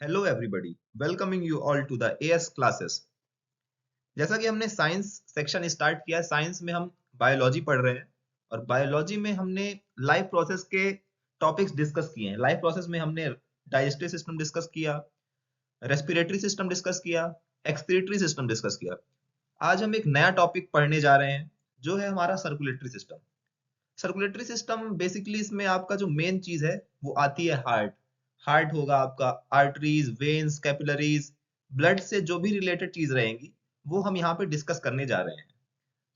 Hello everybody, welcoming you all to the AS classes. जैसा कि हमने साइंस सेक्शन स्टार्ट किया है, साइंस में हम बायोलॉजी पढ़ रहे हैं और बायोलॉजी में हमने लाइफ प्रोसेस के टॉपिक्स डिस्कस किए हैं। लाइफ प्रोसेस में हमने डाइजेस्टिव सिस्टम डिस्कस किया, रेस्पिरेटरी सिस्टम डिस्कस किया, एक्सक्रीटरी सिस्टम डिस्कस किया। आज हम एक नया टॉपिक पढ़ने जा रहे हैं जो है हमारा circulatory system. Circulatory system basically इसमें आपका जो मेन चीज है वो आती है हार्ट। हार्ट होगा आपका, आर्टरीज, वेन्स, कैपिलरीज, ब्लड से जो भी रिलेटेड चीज रहेंगी वो हम यहाँ पे डिस्कस करने जा रहे हैं।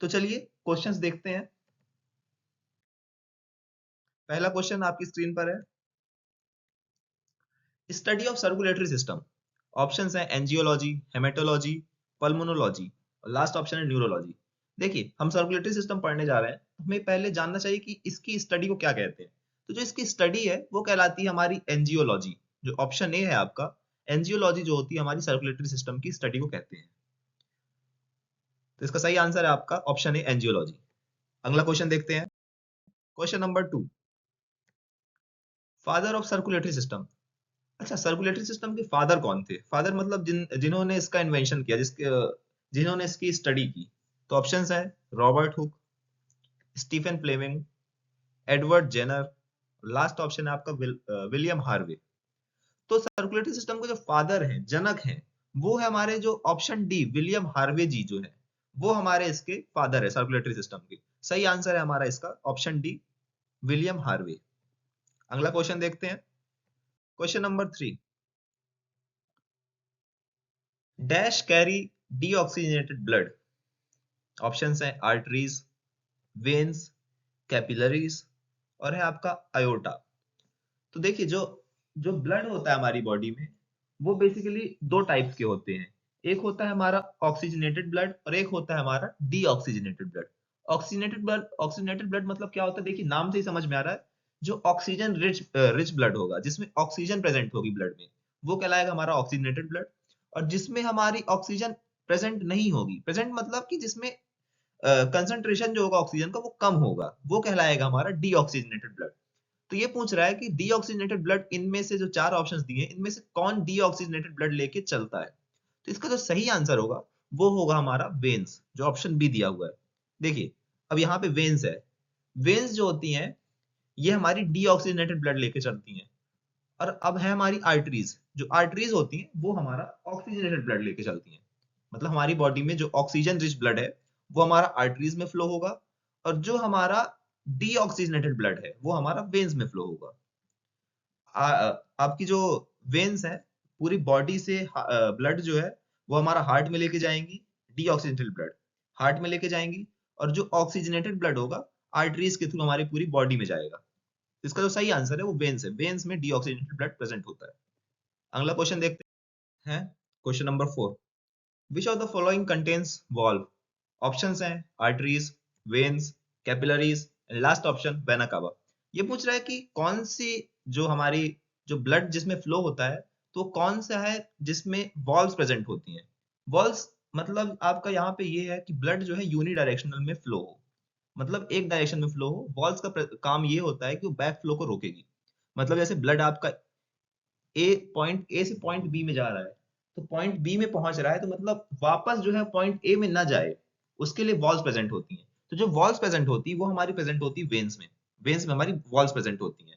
तो चलिए क्वेश्चंस देखते हैं। पहला क्वेश्चन आपकी स्क्रीन पर है, study of circulatory system. Options हैं एंजियोलॉजी, हेमेटोलॉजी, पल्मोनोलॉजी और लास्ट ऑप्शन है न्यूरोलॉजी। देखिए, हम सर्कुलेटरी सिस्टम पढ़ने जा रहे हैं, हमें पहले जानना चाहिए कि इसकी स्टडी को क्या कहते हैं। तो जो इसकी स्टडी है वो कहलाती है हमारी एंजियोलॉजी। जो ऑप्शन ए है आपका, एंजियोलॉजी जो होती है हमारी सर्कुलेटरी सिस्टम की स्टडी को कहते हैं। तो इसका सही आंसर है आपका ऑप्शन ए, एंजियोलॉजी। अगला क्वेश्चन देखते हैं। Question number 2, father of circulatory system. अच्छा, सर्कुलेटरी सिस्टम के फादर कौन थे? फादर मतलब जिन्होंने इसका इन्वेंशन किया, जिन्होंने इसकी स्टडी की। तो ऑप्शंस है Robert Hooke, Stephen Fleming, Edward Jenner, last option है आपका विलियम हार्वे। तो सर्कुलेटरी सिस्टम के जो फादर हैं, जनक हैं, वो है हमारे जो ऑप्शन डी, विलियम हार्वे जी जो है, वो हमारे इसके फादर है सर्कुलेटरी सिस्टम के। सही आंसर है हमारा इसका ऑप्शन डी, विलियम हार्वे। अगला क्वेश्चन देखते हैं। Question number 3, dash carry deoxygenated blood. Options हैं आर्टरीज, वेन्स, कैपिलरीज और है आपका अयोर्टा। तो देखिए, जो जो ब्लड होता है हमारी बॉडी में वो बेसिकली दो टाइप्स के होते हैं। एक होता है हमारा ऑक्सीजनेटेड ब्लड और एक होता है हमारा डीऑक्सीजनेटेड ब्लड। ऑक्सीजनेटेड ब्लड मतलब क्या होता है? देखिए, नाम से ही समझ में आ रहा है, जो ऑक्सीजन रिच रिच ब्लड होगा, जिसमें ऑक्सीजन प्रेजेंट होगी ब्लड में, वो कहलाएगा हमारा ऑक्सीजनेटेड ब्लड। और जिसमें हमारी ऑक्सीजन प्रेजेंट नहीं होगी, प्रेजेंट मतलब कि जिसमें कंसंट्रेशन जो होगा ऑक्सीजन का वो कम होगा, वो कहलाएगा हमारा डीऑक्सीजनेटेड ब्लड। तो ये पूछ रहा है कि डीऑक्सीजनेटेड ब्लड, इनमें से जो चार ऑप्शंस दिए हैं इनमें से कौन डीऑक्सीजनेटेड ब्लड लेके चलता है? तो इसका जो सही आंसर होगा वो होगा हमारा वेन्स, जो ऑप्शन बी दिया हुआ है। देखिए, अब यहाँ पे वेन्स है। वेन्स जो होती हैं ये हमारी डीऑक्सीजनेटेड ब्लड लेके चलती हैं। और अब है हमारी आर्टरीज। जो आर्टरीज होती हैं वो हमारा ऑक्सीजनेटेड ब्लड लेके चलती हैं। मतलब हमारी बॉडी में जो ऑक्सीजन रिच ब्लड है वो हमारा आर्टरीज में फ्लो होगा, और जो हमारा डीऑक्सीजनेटेड ब्लड है वो हमारा वेन्स में फ्लो होगा। आपकी जो वेन्स है पूरी बॉडी से ब्लड जो है वो हमारा हार्ट में लेके जाएंगी, डीऑक्सीजनेटेड ब्लड हार्ट में लेके जाएंगी, और जो ऑक्सीजनेटेड ब्लड होगा आर्टरीज के थ्रू हमारी पूरी बॉडी में जाएगा। इसका जो सही आंसर है वो वेन्स है। वेन्स में डीऑक्सीजनेटेड ब्लड प्रेजेंट होता है। अगला क्वेश्चन देखते हैं। Question number 4, which of the following contains valve. Options हैं arteries, veins, capillaries and last option vena cava. ये पूछ रहा है कि कौन सी जो हमारी जो ब्लड जिसमें फ्लो होता है तो कौन सा है जिसमें वॉल्व्स प्रेजेंट होती हैं। वॉल्व्स मतलब आपका यहाँ पे ये है कि ब्लड जो है यूनी डायरेक्शनल में फ्लो हो, मतलब एक डायरेक्शन में फ्लो हो। वॉल्व्स का काम ये होता है कि वो बैक फ्लो को रोकेगी। मतलब जैसे ब्लड आपका पॉइंट ए से पॉइंट बी में जा रहा है, तो पॉइंट बी में पहुंच रहा है तो मतलब वापस जो है पॉइंट ए में ना जाए, उसके लिए वॉल्स प्रेजेंट होती हैं। तो जो वॉल्स प्रेजेंट होती है वो हमारी प्रेजेंट होती है वेन्स में। वेन्स में हमारी वॉल्स प्रेजेंट होती हैं।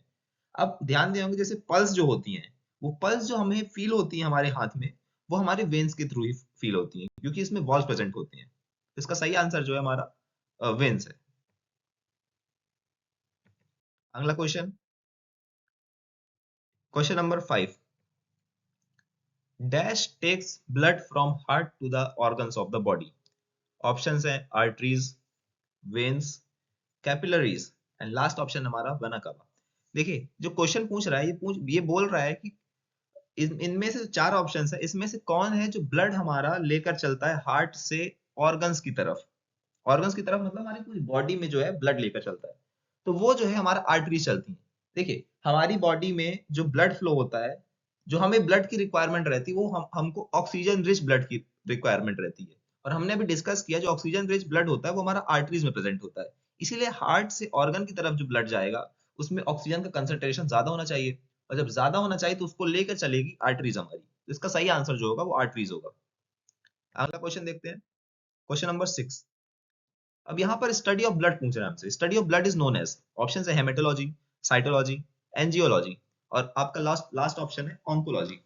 अब ध्यान दें होंगे, जैसे पल्स जो होती हैं, वो पल्स जो हमें फील होती है हमारे हाथ में, वो हमारे वेन्स के थ्रू ही फील होती है, क्योंकि इसमें वॉल्स प्रेजेंट होती हैं। इसका सही आंसर जो है हमारा वेन्स है। अगला question, question number 5, dash takes blood from heart to the organs of the body. Options हैं arteries, veins, capillaries and last option हमारा वेना कावा। देखिए, जो क्वेश्चन पूछ रहा है ये बोल रहा है कि इनमें से चार ऑप्शंस है, इसमें से कौन है जो ब्लड हमारा लेकर चलता है हार्ट से ऑर्गन्स की तरफ। ऑर्गन्स की तरफ मतलब हमारी पूरी बॉडी में जो है ब्लड लेकर चलता है, तो वो जो है हमारा आर्टरी चलती है। देखिए, हमारी बॉडी में जो ब्लड फ्लो होता है, जो हमें ब्लड की रिक्वायरमेंट रहती है वो हमको ऑक्सीजन रिच ब्लड की रिक्वायरमेंट रहती है। और हमने अभी डिस्कस किया जो ऑक्सीजन रिच ब्लड होता है वो हमारा आर्टरीज में प्रेजेंट होता है। इसीलिए हार्ट से ऑर्गन की तरफ जो ब्लड जाएगा उसमें ऑक्सीजन का कंसंट्रेशन ज्यादा होना चाहिए। और जब ज्यादा होना चाहिए तो उसको लेकर चलेगी आर्टरीज हमारी। तो इसका सही आंसर जो होगा वो आर्टरीज होगा। अगला क्वेश्चन देखते हैं, क्वेश्चन नंबर 6। अब यहाँ पर स्टडी ऑफ ब्लड पूछ रहे हैं हमसे। Study of blood is known as, option है हेमेटोलॉजी, साइटोलॉजी, एंजियोलॉजी, और आपका लास्ट लास्ट ऑप्शन है ऑन्कोलॉजी।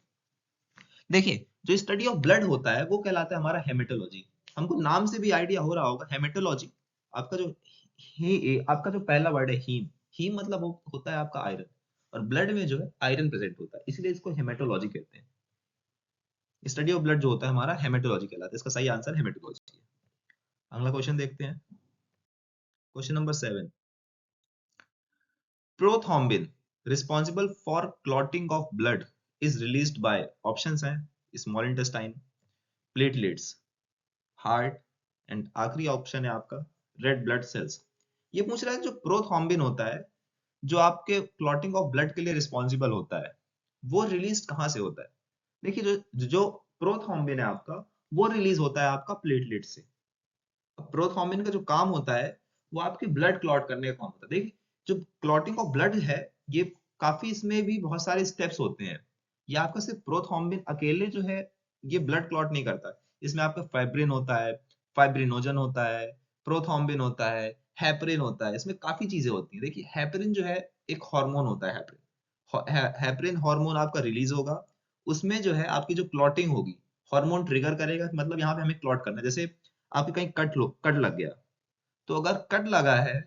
देखिए, जो स्टडी ऑफ ब्लड होता है वो कहलाता है हमारा हेमेटोलॉजी। हमको नाम से भी आइडिया हो रहा होगा हेमेटोलॉजी। आपका जो आपका जो पहला वर्ड है हीम, हीम मतलब होता है आपका आयरन, और ब्लड में जो है आयरन प्रेजेंट होता है, इसलिए इसको हेमेटोलॉजी कहते हैं। स्टडी ऑफ ब्लड जो होता है हमारा हेमेटोलॉजी कहलाता है। इसका सही आंसर हेमेटोलॉजी है। अगला क्वेश्चन देखते हैं, question number 7। Prothrombin responsible for clotting of blood is released by, options हैं small intestine, platelets, heart, and आखिरी ऑप्शन है आपका रेड ब्लड सेल्स। ये पूछ रहा है जो प्रोथ्रोम्बिन होता है, जो आपके क्लॉटिंग ऑफ ब्लड के लिए रिस्पॉन्सिबल होता है, वो रिलीज कहाँ से होता है? देखिए, जो जो प्रोथ्रोम्बिन है आपका, वो रिलीज होता है आपका प्लेटलेट से। प्रोथ्रोम्बिन का जो काम होता है वो आपके ब्लड क्लॉट करने का काम होता है। देखिए, जो क्लॉटिंग ऑफ ब्लड है, ये काफी, इसमें भी बहुत सारे स्टेप्स होते हैं। ये आपका सिर्फ प्रोथ्रोम्बिन अकेले जो है ये ब्लड क्लॉट नहीं करता। इसमें आपका फाइब्रिन होता है, फाइब्रिनोजन होता है, प्रोथ्रोम्बिन होता है, हेपरिन होता है, इसमें काफी चीजें होती हैं। देखिए, हेपरिन जो है एक हार्मोन होता है। हेपरिन हार्मोन आपका रिलीज होगा, उसमें जो है आपकी जो क्लॉटिंग होगी, हार्मोन ट्रिगर करेगा, मतलब यहाँ पे हमें क्लॉट करना है। जैसे आपके कहीं कट लग गया, तो अगर कट लगा है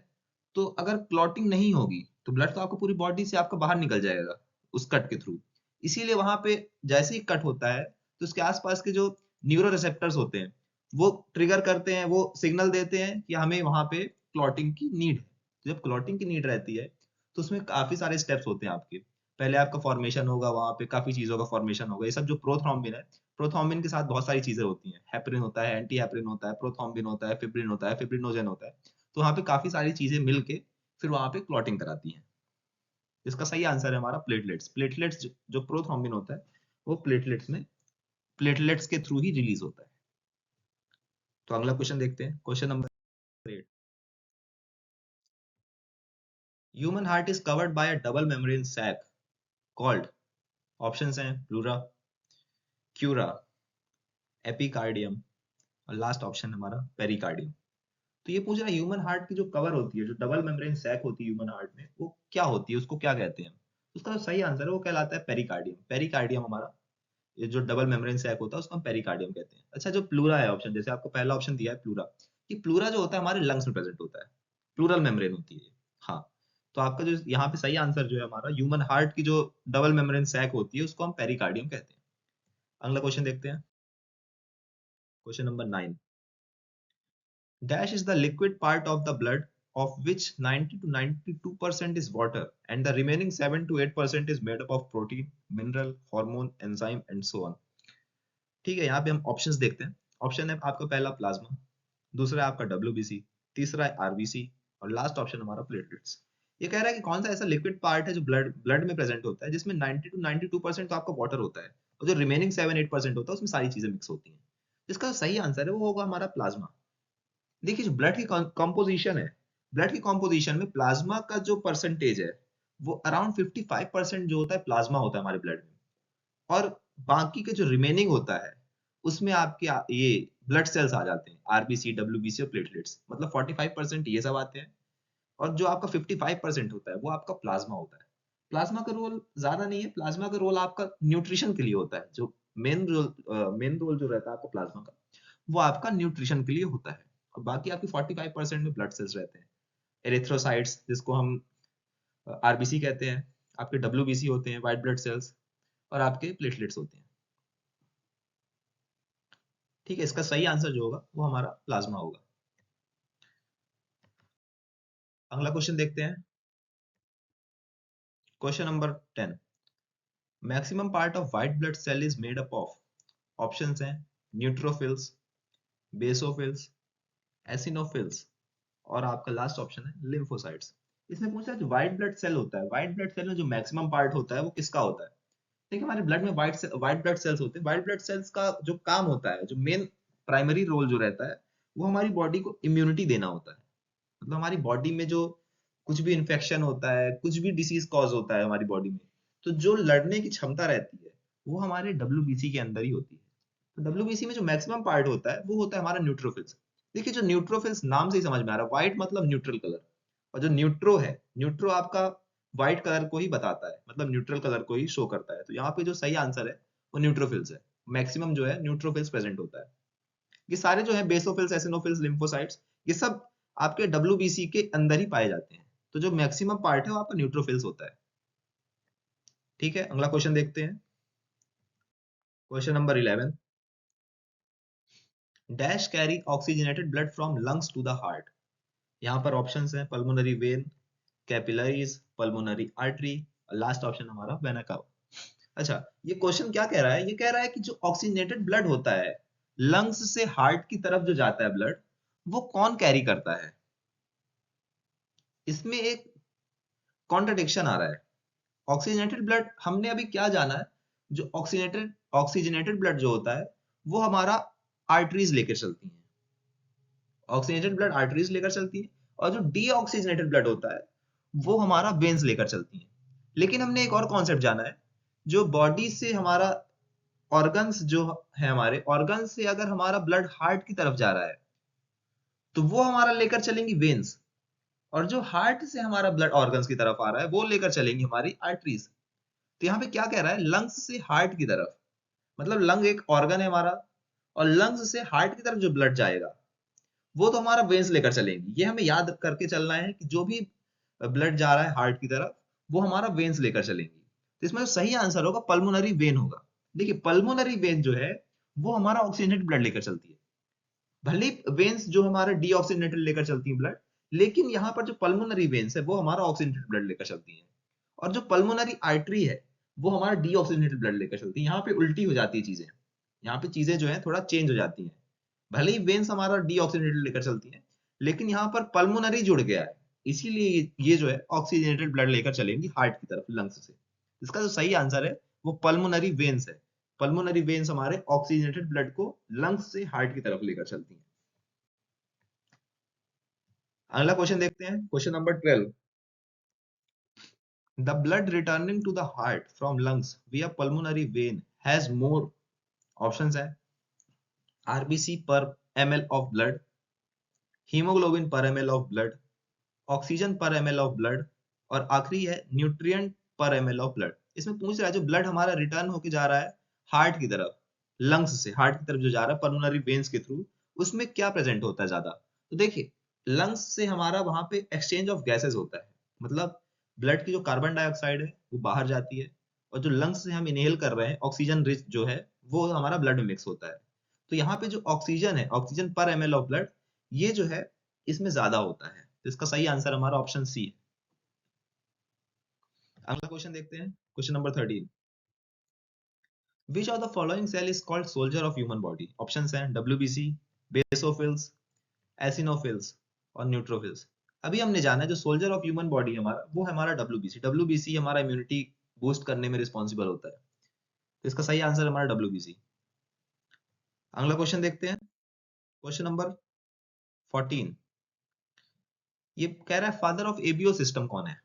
तो अगर क्लॉटिंग नहीं होगी तो ब्लड तो आपको पूरी बॉडी से आपका बाहर निकल जाएगा उस कट के थ्रू। इसीलिए वहां पे जैसे ही कट होता है तो उसके आसपास के जो न्यूरो रिसेप्टर्स होते हैं वो ट्रिगर करते हैं, वो सिग्नल देते हैं कि हमें वहां पे क्लॉटिंग की नीड है। तो जब क्लॉटिंग की नीड रहती है तो उसमें काफी सारे स्टेप्स होते हैं आपके। पहले आपका फॉर्मेशन होगा, वहां पे काफी चीजों का फॉर्मेशन होगा। ये सब जो प्रोथ्रोम्बिन है, प्रोथ्रोम्बिन के साथ बहुत सारी चीजें होती हैं। हेपरिन होता है, एंटी हेपरिन होता है, प्रोथ्रोम्बिन होता है, फिब्रिन होता है, फिब्रिनोजन होता है। तो वहां पे काफी सारी चीजें मिलके फिर वहां पे क्लॉटिंग कराती हैं। इसका सही आंसर है हमारा प्लेटलेट्स। प्लेटलेट्स जो प्रोथ्रोम्बिन होता है वो प्लेटलेट्स के थ्रू ही रिलीज होता है। तो अगला क्वेश्चन देखते हैं, question number 8। Human heart is covered by a double membrane sac called, options हैं प्लूरा, क्यूरा, एपिकार्डियम, और लास्ट ऑप्शन हमारा पेरिकार्डियम। तो ये पूछ रहा है ह्यूमन हार्ट की जो कवर होती है, जो डबल मेम्ब्रेन सैक होती है ह्यूमन हार्ट में, वो क्या होती है, उसको क्या कहते हैं? उसका जो सही आंसर है वो कहलाता है पेरिकार्डियम। पेरिकार्डियम हमारा ये जो डबल मेम्ब्रेन सैक होता है उसको हम पेरिकार्डियम कहते हैं। अच्छा, जो प्लूरा है ऑप्शन, जैसे आपको पहला ऑप्शन दिया है प्लूरा, ये प्लूरा जो होता है हमारे लंग्स में प्रेजेंट होता है, प्लूरल मेम्ब्रेन होती है ये। हाँ, तो आपका जो यहाँ पे सही आंसर जो है हमारा ह्यूमन हार्ट की जो डबल मेम्ब्रेन सैक होती है उसको हम पेरिकार्डियम कहते हैं। अगला क्वेश्चन देखते हैं, question number 9। Dash is the liquid part of the blood of which 90 to 92% is water and the remaining 7 to 8% is made up of protein, mineral, hormone, enzyme and so on। ठीक है, यहाँ पे हम options देखते हैं। Option है आपका पहला प्लाज्मा, दूसरा है आपका WBC, तीसरा है RBC, और लास्ट ऑप्शन हमारा प्लेटलेट्स। ये कह रहा है कि कौन सा ऐसा लिक्विड पार्ट है जो ब्लड में प्रेजेंट होता है जिसमें 90 टू 92% तो आपका वाटर होता है, और जो रिमेनिंग 7-8% होता है उसमें सारी चीजें मिक्स होती हैं। जिसका सही आंसर है वो होगा हमारा प्लाज्मा। देखिए, जो ब्लड की कंपोजिशन है, ब्लड की कंपोजिशन में प्लाज्मा का जो परसेंटेज है वो अराउंड 55% जो होता है प्लाज्मा होता है हमारे ब्लड में, और बाकी के जो रिमेनिंग होता है उसमें आपके ये ब्लड सेल्स आ जाते हैं, आरबीसी, डब्ल्यूबीसी और प्लेटलेट्स, मतलब 45% ये सब आते हैं, और जो आपका 55% होता है वो आपका प्लाज्मा होता है। प्लाज्मा का रोल ज्यादा नहीं है, प्लाज्मा का रोल आपका न्यूट्रिशन के लिए होता है। जो मेन रोल जो रहता है आपका प्लाज्मा का, वो आपका न्यूट्रिशन के लिए होता है, और बाकी आपकी 45% में ब्लड सेल्स रहते हैं। एरिथ्रोसाइट्स जिसको हम आरबीसी कहते हैं, आपके डब्ल्यूबीसी होते हैं, व्हाइट ब्लड सेल्स, और आपके प्लेटलेट्स होते हैं। ठीक है, इसका सही आंसर जो होगा वो हमारा प्लाज्मा होगा। अगला क्वेश्चन देखते हैं, question number 10। Maximum part of white blood cell is made up of, options हैं न्यूट्रोफिल्स, बेसोफिल्स, एसिनोफिल्स, और आपका लास्ट ऑप्शन है लिम्फोसाइट्स। इसमें पूछा है जो व्हाइट ब्लड सेल होता है, व्हाइट ब्लड सेल में जो मैक्सिमम पार्ट होता है वो किसका होता है? देखिए, हमारे ब्लड में व्हाइट ब्लड सेल्स होते हैं। व्हाइट ब्लड सेल्स का जो काम होता है, जो मेन प्राइमरी रोल जो रहता है, वो हमारी बॉडी को इम्यूनिटी देना होता है। मतलब हमारी बॉडी में जो कुछ भी इंफेक्शन होता है, कुछ भी डिसीज कॉज होता है हमारी बॉडी में, तो जो लड़ने की क्षमता रहती है वो हमारे डब्ल्यूबीसी के अंदर ही होती है। तो डब्ल्यूबीसी में जो मैक्सिमम पार्ट होता है वो होता है हमारा न्यूट्रोफिल्स। देखिए जो न्यूट्रोफिल्स नाम से ही समझ में आ रहा है, व्हाइट मतलब न्यूट्रल कलर, और जो न्यूट्रो है, न्यूट्रो आपका व्हाइट कलर को ही बताता है, मतलब न्यूट्रल कलर को ही शो करता है। तो यहाँ पे जो सही आंसर है वो न्यूट्रोफिल्स है। मैक्सिमम जो है न्यूट्रोफिल्स प्रेजेंट होता है। ये सारे जो है बेसोफिल्स, एसिनोफिल्स, लिम्फोसाइट्स, ये सब आपके डब्ल्यूबीसी के अंदर ही पाए जाते हैं। तो जो मैक्सिमम पार्ट है वो आपका न्यूट्रोफिल्स होता है। ठीक है, अगला क्वेश्चन देखते हैं। Question number 11, dash carry oxygenated blood from lungs to the heart. यहाँ पर ऑप्शंस हैं pulmonary vein, capillaries, pulmonary artery, और लास्ट ऑप्शन हमारा वेना कावा। अच्छा, ये क्वेश्चन क्या कह रहा है? ये कह रहा है कि जो ऑक्सीजनेटेड ब्लड होता है लंग्स से हार्ट की तरफ जो जाता है ब्लड, वो कौन कैरी करता है? इसमें एक कॉन्ट्रडिक्शन आ रहा है। ऑक्सीजनेटेड ब्लड हमने अभी क्या जाना है, जो ऑक्सीजनेटेड ब्लड जो होता है वो हमारा आर्टरीज लेकर चलती हैं। ऑक्सीजनेटेड ब्लड आर्टरीज लेकर चलती है, और जो डीऑक्सीजनेटेड ब्लड होता है वो हमारा वेन्स लेकर चलती है। लेकिन हमने एक और कॉन्सेप्ट जाना है, जो बॉडी से हमारा ऑर्गन्स जो है, हमारे ऑर्गन से अगर हमारा ब्लड हार्ट की तरफ जा रहा है तो वो हमारा लेकर चलेंगी वेन्स, और जो हार्ट से हमारा ब्लड ऑर्गन्स की तरफ आ रहा है वो लेकर चलेंगी हमारी आर्टरीज। तो यहाँ पे क्या कह रहा है, लंग्स से हार्ट की तरफ, मतलब लंग एक ऑर्गन है हमारा, और लंग्स से हार्ट की तरफ जो ब्लड जाएगा वो तो हमारा वेन्स लेकर चलेंगी। ये हमें याद करके चलना है कि जो भी ब्लड जा रहा है हार्ट की तरफ वो हमारा वेन्स लेकर चलेंगी। तो इसमें जो सही आंसर होगा पल्मोनरी वेन होगा। देखिए पल्मोनरी वेन जो है वो हमारा ऑक्सीजनेटेड ब्लड लेकर चलती है। भले वेन्स जो हमारा डीऑक्सीजनेटेड लेकर चलती है ब्लड, लेकिन यहाँ पर जो पल्मोनरी वेन्स है वो हमारा ऑक्सीजनेटेड ब्लड लेकर चलती है। और जो पल्मोनरी आर्टरी है वो हमारा डीऑक्सीजनेटेड ब्लड लेकर चलती है। यहाँ पे उल्टी हो जाती है चीजें, यहाँ पे चीजें जो है थोड़ा चेंज हो जाती हैं। भले ही वेन्स हमारा डीऑक्सीजनेटेड लेकर चलती है, लेकिन यहाँ पर पल्मोनरी जुड़ गया है, इसीलिए ये जो है ऑक्सीजनेटेड ब्लड लेकर चलेंगी हार्ट की तरफ लंग्स से। इसका जो सही आंसर है वो पल्मोनरी वेन्स है। पल्मोनरी वेन्स हमारे ऑक्सीजनेटेड ब्लड को लंग्स से हार्ट की तरफ लेकर चलती हैं। अगला क्वेश्चन देखते हैं, question number 12, the blood returning to the heart from lungs via pulmonary vein has more options है, आरबीसी पर ml of blood, हीमोग्लोबिन पर ml of blood, ऑक्सीजन पर ml of blood, और आखिरी है न्यूट्रिएंट पर ml of blood। इसमें पूछ रहा है जो ब्लड हमारा रिटर्न होके जा रहा है हार्ट की तरफ, लंग्स से हार्ट की तरफ जो जा रहा है पल्मोनरी वेन्स के थ्रू, उसमें क्या प्रेजेंट होता है ज्यादा। तो देखिए लंग्स से हमारा वहां पे एक्सचेंज ऑफ गैसेस होता है, मतलब ब्लड की जो कार्बन डाइऑक्साइड है वो बाहर जाती है, और जो लंग्स से हम इनहेल कर रहे हैं ऑक्सीजन रिच जो है वो हमारा ब्लड में मिक्स होता है। तो यहाँ पे जो ऑक्सीजन है, ऑक्सीजन पर ml ऑफ ब्लड, ये जो है इसमें ज्यादा होता है। तो इसका सही आंसर हमारा ऑप्शन सी है। अगला क्वेश्चन देखते हैं, question number 13, which of the following cell is called soldier of human body. Options हैं डब्ल्यूबीसी, बेसोफिल्स, एसिनोफिल्स, और न्यूट्रोफिल्स। अभी हमने जाना है जो सोल्जर ऑफ ह्यूमन बॉडी हमारा वो है हमारा डब्ल्यूबीसी। डब्ल्यूबीसी हमारा इम्यूनिटी बूस्ट करने में रिस्पॉन्सिबल होता है। तो इसका सही आंसर हमारा डब्ल्यूबीसी। अगला क्वेश्चन देखते हैं, क्वेश्चन नंबर 14, ये कह रहा है फादर ऑफ एबीओ सिस्टम कौन है।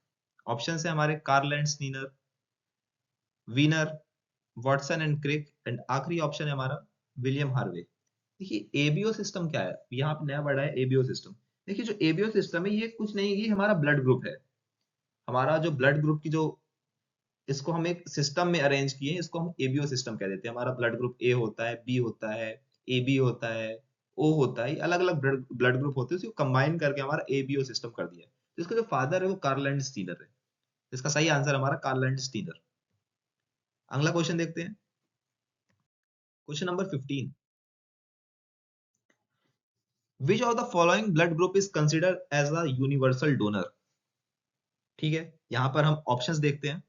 ऑप्शन है हमारे Karl Landsteiner, Wiener, Watson and Crick, and आखिरी ऑप्शन है हमारा विलियम हार्वे। देखिए एबीओ सिस्टम क्या है, यहाँ पे नया वर्ड है एबीओ सिस्टम। देखिए जो एबीओ सिस्टम है ये कुछ नहीं, ये हमारा ब्लड ग्रुप है। हमारा जो ब्लड ग्रुप की जो, इसको हम एक सिस्टम में अरेंज किए हैं, इसको हम एबीओ सिस्टम कह देते हैं। हमारा ब्लड ग्रुप ए होता है, बी होता है, ए बी होता है, ओ होता है, अलग अलग ब्लड ग्रुप होते हैं, उसको कंबाइन करके हमारा एबीओ सिस्टम कर दिया है। तो इसका जो फादर है वो कार्ल एंड स्टीनर है। इसका सही आंसर हमारा कार्ल एंड स्टीनर। अगला क्वेश्चन देखते हैं, question number 15, which of the following blood group is consider as a universal donor. ठीक है, यहां पर हम ऑप्शंस देखते हैं।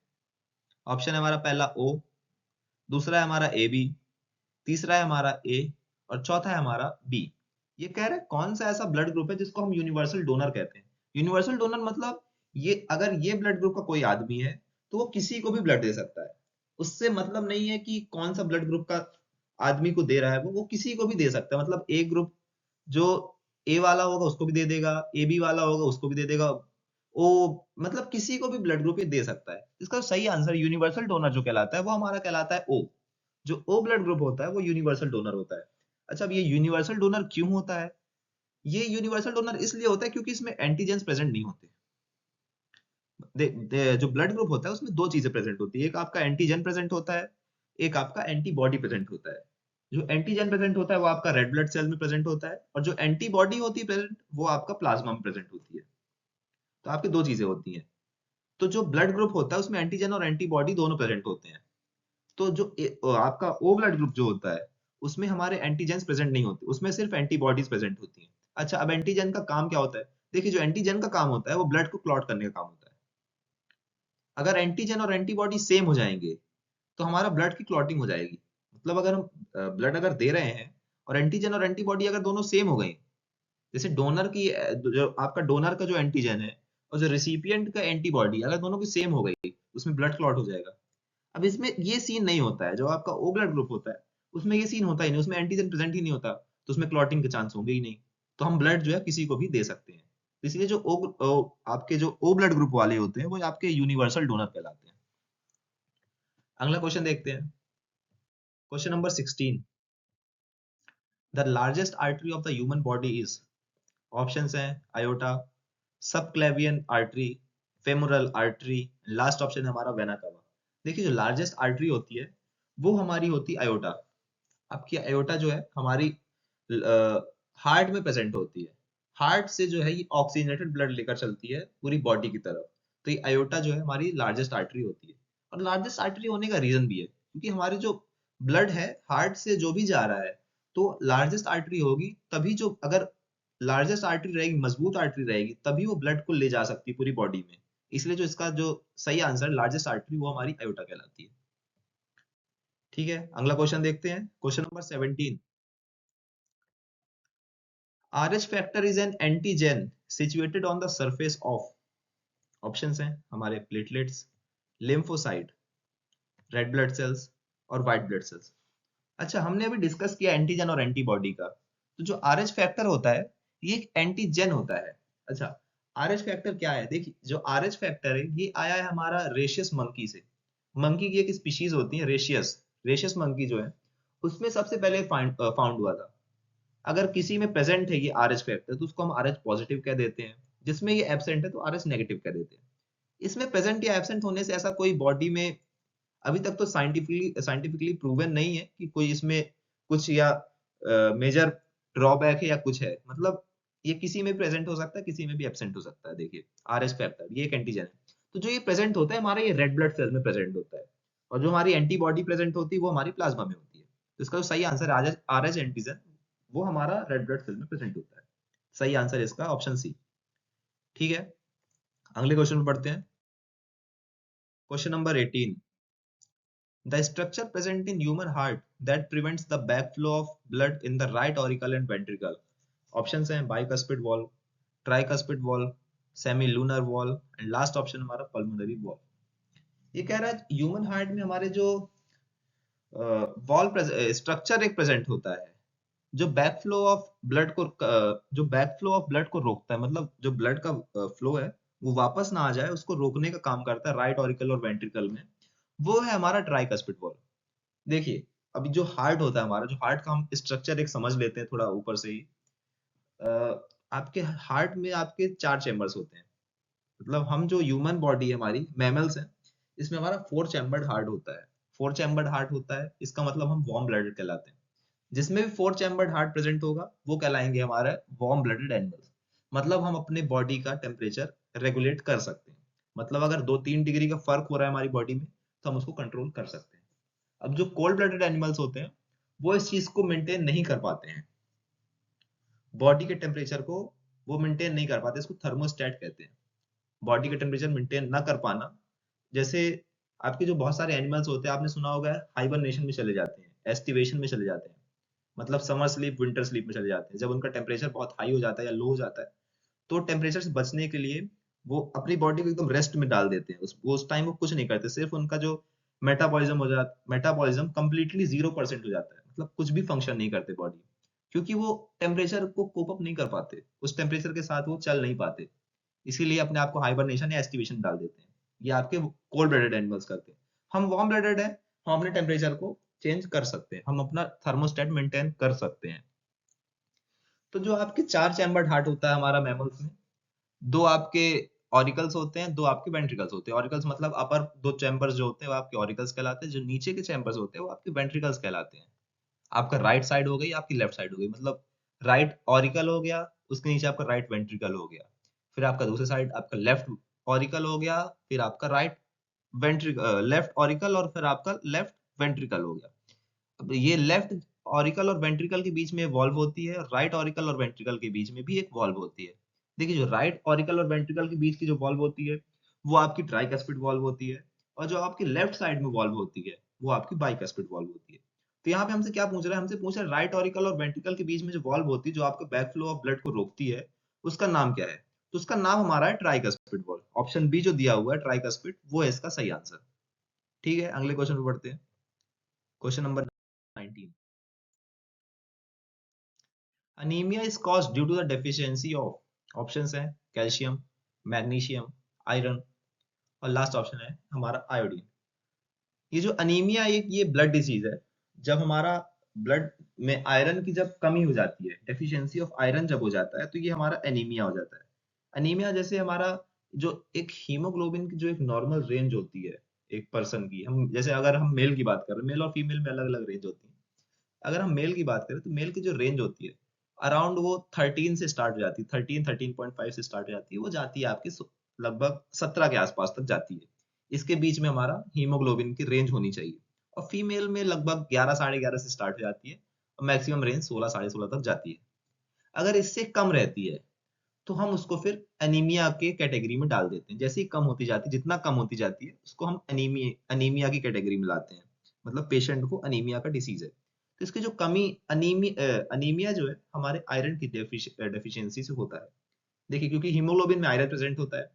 ऑप्शन है हमारा पहला ओ, दूसरा है हमारा ए बी, तीसरा है हमारा ए, और चौथा है हमारा बी। ये कह रहे हैं कौन सा ऐसा ब्लड ग्रुप है जिसको हम यूनिवर्सल डोनर कहते हैं। यूनिवर्सल डोनर मतलब ये अगर ये ब्लड ग्रुप का कोई आदमी है तो वो किसी को भी ब्लड दे सकता है। उससे मतलब नहीं है कि कौन सा ब्लड ग्रुप का आदमी को दे रहा है, वो किसी को भी दे सकता है। मतलब ए ग्रुप जो ए वाला होगा उसको भी दे देगा, ए बी वाला होगा उसको भी दे देगा, ओ मतलब किसी को भी ब्लड ग्रुप ये दे सकता है। इसका सही आंसर यूनिवर्सल डोनर जो कहलाता है वो हमारा कहलाता है ओ। जो ओ ब्लड ग्रुप होता है वो यूनिवर्सल डोनर होता है। अच्छा, अब ये यूनिवर्सल डोनर क्यों होता है? ये यूनिवर्सल डोनर इसलिए होता है क्योंकि इसमें एंटीजेंस प्रेजेंट नहीं होते। जो ब्लड ग्रुप होता है उसमें दो चीजें प्रेजेंट होती है, एक आपका एंटीजन प्रेजेंट होता है, एक आपका एंटीबॉडी प्रेजेंट होता है। जो एंटीजन प्रेजेंट होता है वो आपका रेड ब्लड सेल में प्रेजेंट होता है, और जो एंटीबॉडी होती है प्रेजेंट वो आपका प्लाज्मा में प्रेजेंट होती है। तो आपकी दो चीजें होती हैं। तो जो ब्लड ग्रुप होता है उसमें एंटीजन और एंटीबॉडी दोनों प्रेजेंट होते हैं। तो आपका ओ ब्लड ग्रुप जो होता है उसमें हमारे एंटीजेंस प्रेजेंट नहीं होते, उसमें सिर्फ एंटीबॉडीज प्रेजेंट होती हैं। अच्छा, अब एंटीजन का काम क्या होता है? देखिए, जो एंटीजन का काम होता है वो ब्लड को क्लॉट करने का काम होता है। अगर एंटीजन और एंटीबॉडी सेम हो जाएंगे तो हमारा ब्लड की क्लॉटिंग हो जाएगी। मतलब अगर हम ब्लड अगर दे रहे हैं और एंटीजन और एंटीबॉडी अगर दोनों सेम हो गई, जैसे डोनर की जो आपका डोनर का जो एंटीजन है और जो रिसिपिएंट का एंटीबॉडी अगर दोनों की सेम हो गई, उसमें ब्लड क्लॉट हो जाएगा। अब इसमें ये सीन नहीं होता है, जो आपका ओ ब्लड ग्रुप होता है उसमें ये सीन होता ही नहीं, उसमें एंटीजन प्रेजेंट ही नहीं होता, तो उसमें क्लॉटिंग के चांस होंगे ही नहीं। तो हम ब्लड जो है किसी को भी दे सकते हैं। तो इसलिए जो आपके जो ओ ब्लड ग्रुप वाले होते हैं वो आपके यूनिवर्सल डोनर कहलाते हैं। अगला क्वेश्चन देखते हैं। Question number 16। The largest artery of the human body is, options हैं aorta, subclavian artery, femoral artery, last option है हमारा वेना कावा। देखिए, जो लार्जेस्ट आर्टरी होती है वो हमारी होती है आयोटा। आपकी आयोटा जो है हमारी हार्ट में प्रेजेंट होती है। हार्ट से जो है ये ऑक्सीजनेटेड ब्लड लेकर चलती है पूरी बॉडी की तरफ। तो ये आयोटा जो है हमारी लार्जेस्ट आर्टरी होती है। और लार्जेस्ट आर्टरी होने का रीजन भी है क्योंकि हमारे जो ब्लड है हार्ट से जो भी जा रहा है, तो लार्जेस्ट आर्टरी होगी तभी, जो अगर लार्जेस्ट आर्टरी रहेगी, मजबूत आर्टरी रहेगी, तभी वो ब्लड को ले जा सकती है पूरी बॉडी में। इसलिए जो इसका जो सही आंसर लार्जेस्ट आर्टरी वो हमारी आयोटा कहलाती है। ठीक है, अगला क्वेश्चन देखते हैं। Question number 17। RH factor is an antigen situated on the surface of, options हैं हमारे platelets, lymphocyte, red blood cells और व्हाइट ब्लड सेल्स। अच्छा, हमने अभी डिस्कस किया एंटीजन और एंटीबॉडी का। तो जो RH फैक्टर होता है ये एक एंटीजन होता है। अच्छा, RH फैक्टर क्या है? देखिए, जो RH फैक्टर है ये आया है हमारा रेशियस मंकी से। मंकी की एक स्पीशीज होती है रेशियस, रेशियस मंकी जो है उसमें सबसे पहले फाउंड हुआ था। अगर किसी में प्रेजेंट है ये RH फैक्टर तो उसको हम RH पॉजिटिव कह देते हैं, जिसमें ये एब्सेंट है तो RH नेगेटिव कह देते हैं। इसमें प्रेजेंट या एब्सेंट होने से ऐसा कोई बॉडी में अभी तक तो साइंटिफिकली प्रूवन नहीं है कि कोई इसमें कुछ या मेजर ड्रॉबैक है या कुछ है। मतलब ये किसी में प्रेजेंट हो सकता है, किसी में भी एब्सेंट हो सकता है। देखिए, RH फैक्टर ये एक एंटीजन है। तो जो ये प्रेजेंट होता है हमारे ये रेड ब्लड सेल में प्रेजेंट होता है, और जो हमारी एंटीबॉडी प्रेजेंट होती है वो हमारी प्लाज्मा में होती है। तो इसका जो सही आंसर RH एंटीजन वो हमारा रेड ब्लड सेल में प्रेजेंट होता है। सही आंसर इसका ऑप्शन सी। ठीक है, अगले क्वेश्चन में पढ़ते हैं। Question number 18। The structure present in human heart that prevents the backflow of blood in the right auricle and ventricle. Options हैं bicuspid valve, tricuspid valve, semilunar valve and last option हमारा pulmonary valve। ये कह रहा है human heart में हमारे जो valve structure एक प्रेजेंट होता है जो बैकफ्लो ऑफ ब्लड को जो बैकफ्लो ऑफ ब्लड को रोकता है। मतलब जो ब्लड का फ्लो है वो वापस ना आ जाए उसको रोकने का काम करता है राइट ऑरिकल और वेंट्रिकल में। वो है हमारा ट्राइकस्पिड वॉल्व। देखिए, अभी जो हार्ट होता है हमारा, जो हार्ट का हम स्ट्रक्चर एक समझ लेते हैं थोड़ा ऊपर से ही। आपके हार्ट में आपके चार चैम्बर्स होते हैं। मतलब हम जो ह्यूमन बॉडी है हमारी मैमल्स है, इसमें हमारा फोर चैम्बर्ड हार्ट होता है। फोर चैम्बर्ड हार्ट होता है, इसका मतलब हम वार्म ब्लडेड कहलाते हैं। जिसमें भी फोर चैम्बर्ड हार्ट प्रेजेंट होगा वो कहलाएंगे हमारा वार्म ब्लडेड एनिमल्स। मतलब हम अपने बॉडी का टेम्परेचर रेगुलेट कर सकते हैं। मतलब अगर 2-3 डिग्री का फर्क हो रहा है हमारी बॉडी में तो हम उसको कंट्रोल कर सकते हैं। अब जो कोल्ड ब्लडेड एनिमल्स होते हैं वो इस चीज को मेंटेन नहीं कर पाते हैं। बॉडी के टेम्परेचर को वो मेंटेन नहीं कर पाते, इसको थर्मोस्टेट कहते हैं। बॉडी का टेम्परेचर मेंटेन ना कर पाना। जैसे आपके जो बहुत सारे एनिमल्स होते हैं, आपने सुना होगा हाइबरनेशन में चले जाते हैं, एस्टिवेशन में चले जाते हैं। मतलब समर स्लीप विंटर स्लीप में चले जाते हैं जब उनका टेम्परेचर बहुत हाई हो जाता है या लो हो जाता है। तो टेम्परेचर से बचने के लिए वो अपनी बॉडी को एकदम रेस्ट में डाल देते हैं। उस टाइम वो कुछ नहीं करते, सिर्फ उनका जो मेटाबॉलिज्म कंप्लीटली 0% हो जाता है। मतलब कुछ भी फंक्शन नहीं करते बॉडी, क्योंकि वो टेम्परेचर को कोप अप नहीं कर पाते, उस टेम्परेचर के साथ वो चल नहीं पाते। इसीलिए अपने आप को हाइबरनेशन या एस्टिवेशन डाल देते हैं। ये आपके कोल्ड ब्लडेड एनिमल्स करते हैं। हम वार्म ब्लडेड है, हम अपने टेम्परेचर को चेंज कर सकते हैं, हम अपना थर्मोस्टेट मेंटेन कर सकते हैं। तो जो आपके 4 चैम्बर्ड हार्ट होता है हमारा मैमल्स में, 2 आपके ऑरिकल्स होते हैं, 2 आपके वेंट्रिकल्स होते हैं। ऑरिकल्स मतलब अपर 2 चैम्बर्स जो होते हैं वो आपके ऑरिकल्स कहलाते हैं, जो नीचे के चैम्बर्स होते हैं वो आपके वेंट्रिकल्स कहलाते हैं। आपका राइट साइड हो गई, आपकी लेफ्ट साइड हो गई, मतलब राइट ऑरिकल हो गया, उसके नीचे आपका राइट वेंट्रिकल हो गया। फिर आपका दूसरे साइड आपका लेफ्ट ऑरिकल हो गया, फिर आपका राइट लेफ्ट ऑरिकल, और फिर आपका लेफ्ट वेंट्रिकल हो गया। अब ये लेफ्ट ऑरिकल और वेंट्रिकल के बीच में वॉल्व होती है, राइट ऑरिकल और वेंट्रिकल के बीच में भी एक वॉल्व होती है। देखिए, जो राइट ऑरिकल और वेंट्रिकल के बीच की जो वॉल्व होती है वो आपकी ट्राइकस्पिड वॉल्व होती है, और जो आपकी लेफ्ट साइड में वॉल्व होती है वो आपकी बाइकस्पिड वॉल्व होती है। तो यहाँ पे हमसे क्या पूछ रहा है, हमसे पूछ रहा है राइट ऑरिकल और वेंट्रिकल के बीच में जो वॉल्व होती है, जो आपके बैक फ्लो ऑफ ब्लड को रोकती है, उसका नाम क्या है? तो उसका नाम हमारा है ट्राइकस्पिड वॉल्व। ऑप्शन बी जो दिया हुआ है ट्राइकस्पिड, वो है इसका सही आंसर। ठीक है, अगले क्वेश्चन पे बढ़ते हैं। Question number 19। Anaemia is caused due to the deficiency of, options हैं कैल्शियम, मैग्नीशियम, आयरन, और लास्ट ऑप्शन है हमारा आयोडीन। ये जो अनीमिया एक ये ब्लड डिजीज है। जब हमारा ब्लड में आयरन की जब कमी हो जाती है, डेफिशिएंसी ऑफ आयरन जब हो जाता है, तो ये हमारा एनीमिया हो जाता है। अनीमिया जैसे हमारा जो एक हीमोग्लोबिन की जो एक नॉर्मल रेंज होती है एक पर्सन की, हम जैसे अगर हम मेल की बात करें, मेल और फीमेल में अलग अलग रेंज होती है। अगर हम मेल की बात करें तो मेल की जो रेंज होती है अराउंड वो 13 से स्टार्ट हो जाती है, 13-13.5 से स्टार्ट हो जाती है, वो जाती है आपकी लगभग 17 के आसपास तक जाती है। इसके बीच में हमारा हीमोग्लोबिन की रेंज होनी चाहिए। और फीमेल में लगभग 11 11.5 से स्टार्ट हो जाती है, और मैक्सिमम रेंज 16 16.5 तक जाती है। अगर इससे कम रहती है तो हम उसको फिर एनीमिया के कैटेगरी में डाल देते हैं। जैसे ही कम होती जाती है, जितना कम होती जाती है उसको हम अनीमिया की कैटेगरी में लाते हैं, मतलब पेशेंट को अनीमिया का डिसीज है। तो इसकी जो कमी अनीमिया जो है हमारे आयरन की डेफिशिएंसी से होता है। देखिए, क्योंकि हीमोग्लोबिन में आयरन प्रेजेंट होता है।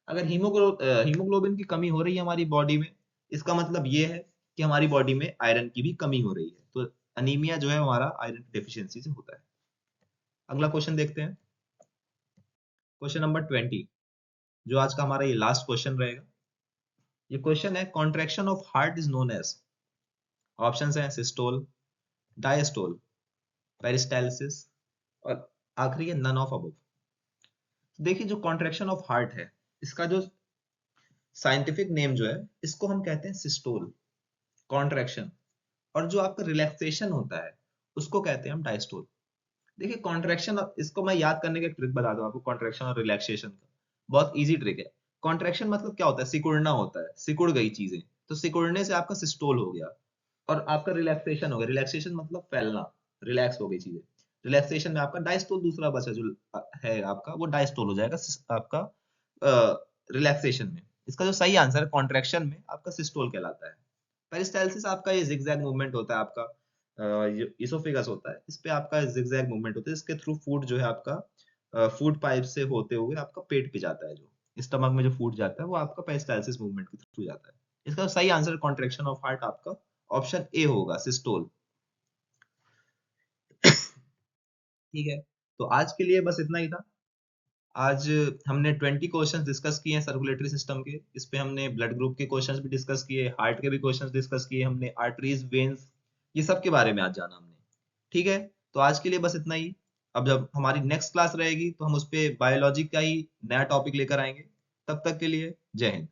अगर हीमोग्लोबिन की कमी हो रही है हमारी बॉडी में, इसका मतलब ये है कि हमारी बॉडी में आयरन की भी कमी हो रही है। तो अनीमिया जो है हमारा आयरन की डेफिशिएंसी से होता है। अगला क्वेश्चन देखते हैं, क्वेश्चन नंबर 20, जो आज का हमारा ये लास्ट क्वेश्चन रहेगा। ये क्वेश्चन है, contraction of heart is known as, options हैं सिस्टोल, डायस्टोल, पेरिस्टालसिस, और आखिरी है नन ऑफ अबव। देखिए, जो कॉन्ट्रैक्शन ऑफ हार्ट है, इसका जो साइंटिफिक नेम जो है, इसको हम कहते हैं सिस्टोल कॉन्ट्रैक्शन, और जो आपका रिलैक्सेशन होता है उसको कहते हैं हम डायस्टोल। देखिए, कॉन्ट्रैक्शन, इसको मैं याद करने का एक ट्रिक बता दूं आपको, कॉन्ट्रैक्शन और रिलैक्सेशन का बहुत इजी ट्रिक है। कॉन्ट्रैक्शन मतलब क्या होता है, सिकुड़ना होता है, सिकुड़ गई चीजें, तो सिकुड़ने से आपका सिस्टोल हो गया। और आपका रिलैक्सेशन हो गया, रिलैक्सेशन मतलब फैलना, रिलैक्स हो गई चीजें। रिलैक्सेशन में आपका डायस्टोल दूसरा बचा जो है आपका, वो डायस्टोल हो जाएगा आपका रिलैक्सेशन में। इसका जो सही आंसर है कॉन्ट्रैक्शन में आपका सिस्टोल कहलाता है। पेरिस्टालसिस आपका ये जिगजैग मूवमेंट होता है, आपका इसोफेगस होता है, इस पे आपका जिगजैग मूवमेंट होता है, इसके थ्रू फूड जो है आपका फूड पाइप से होते हुए आपका पेट पे जाता है। जो स्टमक में जो फूड जाता है वो आपका पेरिस्टालसिस मूवमेंट के थ्रू जाता है। इसका सही आंसर कॉन्ट्रैक्शन ऑफ हार्ट आपका ऑप्शन ए होगा, सिस्टोल। ठीक है, तो आज के लिए बस इतना ही था। आज हमने 20 क्वेश्चंस डिस्कस किए हैं सर्कुलेटरी सिस्टम के। इस पे हमने ब्लड ग्रुप के क्वेश्चंस भी डिस्कस किए, हार्ट के भी क्वेश्चंस डिस्कस किए हमने, आर्टरीज, वेन्स, ये सब के बारे में आज जाना हमने। ठीक है, तो आज के लिए बस इतना ही। अब जब हमारी नेक्स्ट क्लास रहेगी तो हम उस पे बायोलॉजी का ही नया टॉपिक लेकर आएंगे। तब तक के लिए जय हिंद।